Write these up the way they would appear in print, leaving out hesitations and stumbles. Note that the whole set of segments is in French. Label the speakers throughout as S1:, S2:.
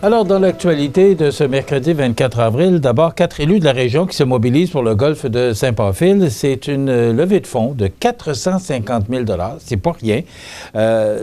S1: Alors, dans l'actualité de ce mercredi 24 avril, d'abord, 4 élus de la région qui se mobilisent pour le golfe de Saint-Pamphile. C'est une levée de fonds de 450 000 $. C'est pas rien.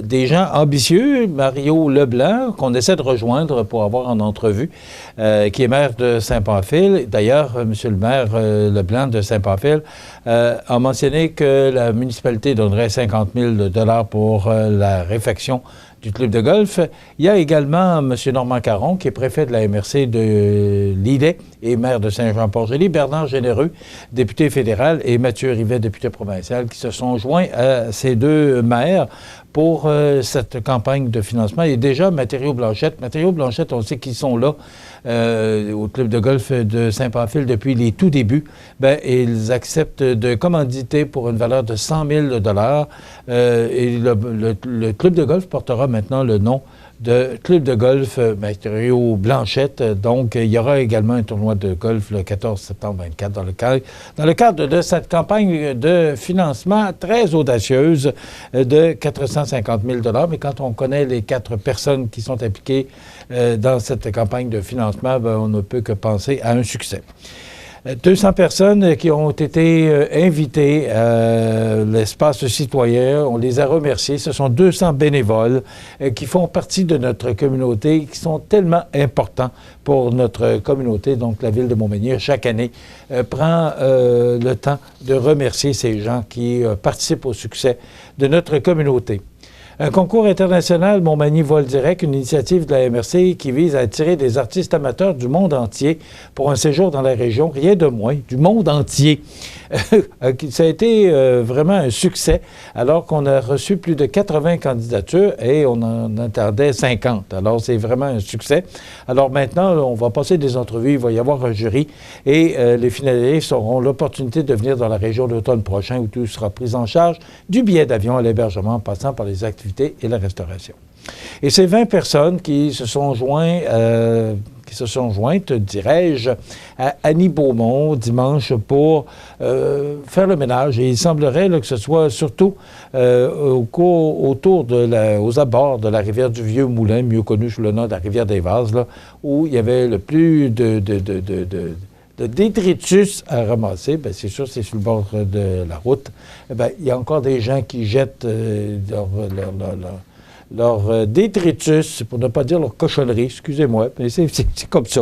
S1: Des gens ambitieux, Mario Leblanc, qu'on essaie de rejoindre pour avoir en entrevue, qui est maire de Saint-Pamphile. D'ailleurs, M. le maire Leblanc de Saint-Pamphile a mentionné que la municipalité donnerait 50 000 $ pour la réfection du club de golf. Il y a également M. Normand Caron, qui est préfet de la MRC de Lillet et maire de Saint-Jean-Port-Joli, Bernard Généreux, député fédéral, et Mathieu Rivet, député provincial, qui se sont joints à ces deux maires pour cette campagne de financement. Et déjà, Matériaux Blanchette, on sait qu'ils sont là au club de golf de Saint-Pamphile depuis les tout débuts. Bien, ils acceptent de commanditer pour une valeur de 100 000 $. Et le club de golf portera maintenant le nom de Club de golf Matériaux Blanchette. Donc, il y aura également un tournoi de golf le 14 septembre 24 dans le cadre de cette campagne de financement très audacieuse de 450 000 $. Mais quand on connaît les 4 personnes qui sont impliquées dans cette campagne de financement, bien, on ne peut que penser à un succès. 200 personnes qui ont été invitées à l'espace citoyen. On les a remerciés. Ce sont 200 bénévoles qui font partie de notre communauté, qui sont tellement importants pour notre communauté. Donc, la Ville de Montmagny, chaque année, prend le temps de remercier ces gens qui participent au succès de notre communauté. Un concours international Montmagny Vol Direct, une initiative de la MRC qui vise à attirer des artistes amateurs du monde entier pour un séjour dans la région, rien de moins, du monde entier. Ça a été vraiment un succès, alors qu'on a reçu plus de 80 candidatures et on en attendait 50. Alors, c'est vraiment un succès. Alors maintenant, on va passer des entrevues, il va y avoir un jury et les finalistes auront l'opportunité de venir dans la région l'automne prochain où tout sera pris en charge, du billet d'avion à l'hébergement, en passant par les activités et la restauration. Et ces 20 personnes qui se sont jointes, dirais-je, à Annie Beaumont dimanche pour faire le ménage. Et il semblerait là, que ce soit surtout aux abords de la rivière du Vieux-Moulin, mieux connue sous le nom de la rivière des Vases, là, où il y avait le plus de détritus à ramasser. Bien, c'est sûr, c'est sur le bord de la route. Bien, il y a encore des gens qui jettent leur détritus, pour ne pas dire leur cochonnerie, excusez-moi, mais c'est comme ça.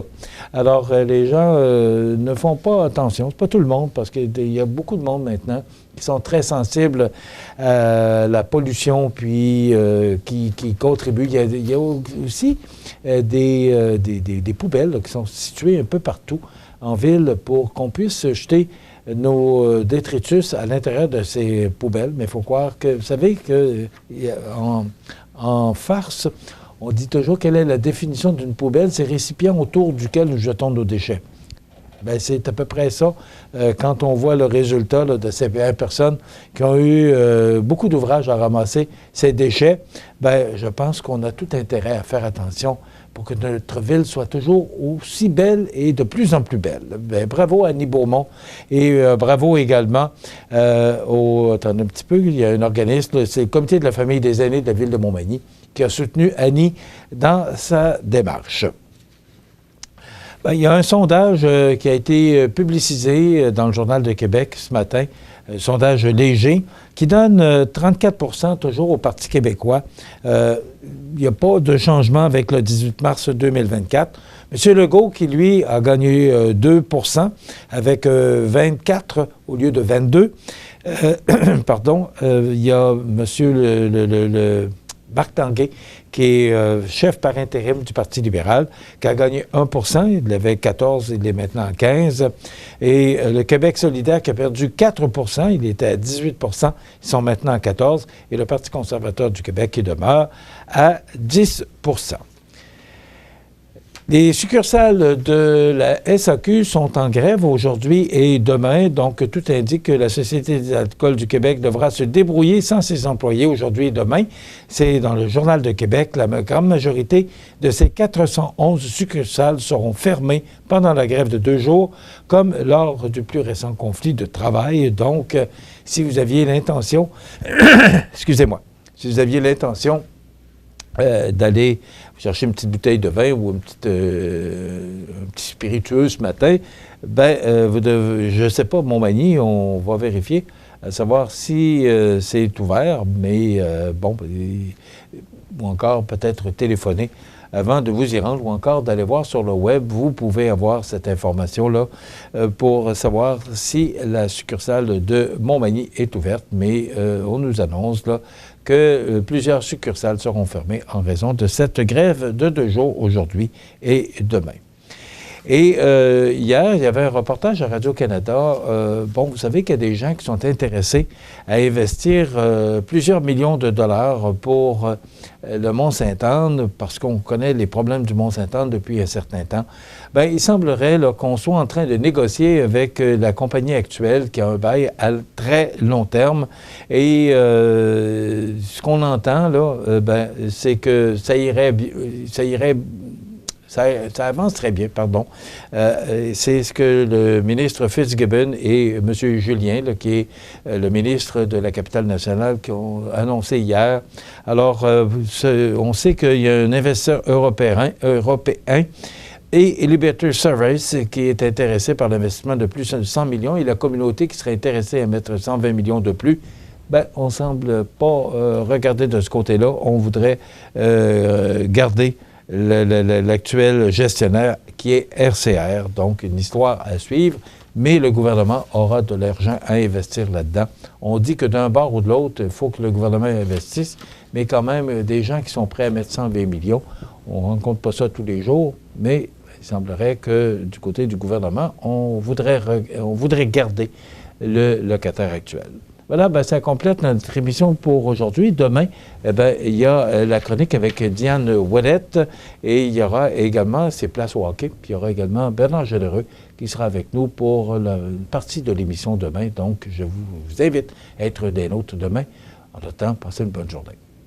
S1: Alors, les gens ne font pas attention, c'est pas tout le monde, parce qu'il y a beaucoup de monde maintenant qui sont très sensibles à la pollution, puis qui contribuent. Il y a aussi des poubelles là, qui sont situées un peu partout en ville pour qu'on puisse jeter nos détritus à l'intérieur de ces poubelles. Mais il faut croire que, vous savez en farce, on dit toujours quelle est la définition d'une poubelle, c'est récipient autour duquel nous jetons nos déchets. Bien, c'est à peu près ça. Quand on voit le résultat là, de ces 20 personnes qui ont eu beaucoup d'ouvrages à ramasser ces déchets, bien, je pense qu'on a tout intérêt à faire attention pour que notre ville soit toujours aussi belle et de plus en plus belle. Bien, bravo à Annie Beaumont et bravo également attendez un petit peu, il y a un organisme, c'est le Comité de la famille des aînés de la Ville de Montmagny qui a soutenu Annie dans sa démarche. Bien, il y a un sondage qui a été publicisé dans le Journal de Québec ce matin, un sondage léger, qui donne 34 % toujours au Parti québécois. Il n'y a pas de changement avec le 18 mars 2024. M. Legault, qui, lui, a gagné 2 % avec 24 au lieu de 22. Pardon. Il y a M. Marc Tanguay, qui est chef par intérim du Parti libéral, qui a gagné 1 %, il avait 14, il est maintenant à 15. Et le Québec solidaire qui a perdu 4 %, il était à 18 %, ils sont maintenant à 14. Et le Parti conservateur du Québec qui demeure à 10 %. Les succursales de la SAQ sont en grève aujourd'hui et demain, donc tout indique que la Société des alcools du Québec devra se débrouiller sans ses employés aujourd'hui et demain. C'est dans le Journal de Québec. La grande majorité de ces 411 succursales seront fermées pendant la grève de 2 jours, comme lors du plus récent conflit de travail. Donc, si vous aviez l'intention, excusez-moi, si vous aviez l'intention d'aller chercher une petite bouteille de vin ou un petit spiritueux ce matin, je ne sais pas, Montmagny, on va vérifier, à savoir si c'est ouvert, mais ou encore peut-être téléphoner avant de vous y rendre ou encore d'aller voir sur le web. Vous pouvez avoir cette information-là pour savoir si la succursale de Montmagny est ouverte, mais on nous annonce là, que plusieurs succursales seront fermées en raison de cette grève de 2 jours aujourd'hui et demain. Et hier, il y avait un reportage à Radio-Canada. Vous savez qu'il y a des gens qui sont intéressés à investir plusieurs millions de dollars pour le Mont-Sainte-Anne, parce qu'on connaît les problèmes du Mont-Sainte-Anne depuis un certain temps. Bien, il semblerait qu'on soit en train de négocier avec la compagnie actuelle qui a un bail à très long terme. Et ce qu'on entend, là, c'est que ça avance très bien, pardon. C'est ce que le ministre Fitzgibbon et M. Julien, là, qui est le ministre de la Capitale-Nationale, qui ont annoncé hier. Alors, on sait qu'il y a un investisseur européen et Liberty Service qui est intéressé par l'investissement de plus de 100 millions et la communauté qui serait intéressée à mettre 120 millions de plus. On ne semble pas regarder de ce côté-là. On voudrait garder l'actuel gestionnaire qui est RCR, donc une histoire à suivre, mais le gouvernement aura de l'argent à investir là-dedans. On dit que d'un bord ou de l'autre, il faut que le gouvernement investisse, mais quand même, des gens qui sont prêts à mettre 120 millions, on ne rencontre pas ça tous les jours, mais il semblerait que du côté du gouvernement, on voudrait garder le locataire actuel. Voilà, ça complète notre émission pour aujourd'hui. Demain, il y a la chronique avec Diane Ouellette et il y aura également, c'est Place au hockey, puis il y aura également Bernard Généreux qui sera avec nous pour une partie de l'émission demain. Donc, je vous invite à être des nôtres demain. En attendant, passez une bonne journée.